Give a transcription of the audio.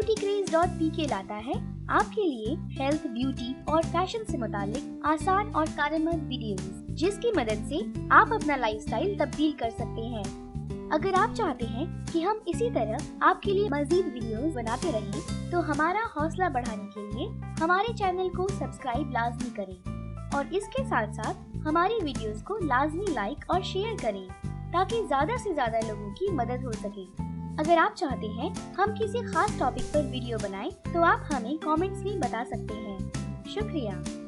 beautycraze.pk लाता है आपके लिए हेल्थ, ब्यूटी और फैशन से मुतालिक आसान और कारगर वीडियोस, जिसकी मदद से आप अपना लाइफस्टाइल तब्दील कर सकते हैं। अगर आप चाहते हैं कि हम इसी तरह आपके लिए मजीद वीडियोस बनाते रहें, तो हमारा हौसला बढ़ाने के लिए हमारे चैनल को सब्सक्राइब लाजमी करें और इसके साथ साथ हमारी वीडियोस को लाजमी लाइक और शेयर करें ताकि ज्यादा से ज्यादा लोगों की मदद हो सके। अगर आप चाहते हैं हम किसी खास टॉपिक पर वीडियो बनाएं, तो आप हमें कमेंट्स में बता सकते हैं। शुक्रिया।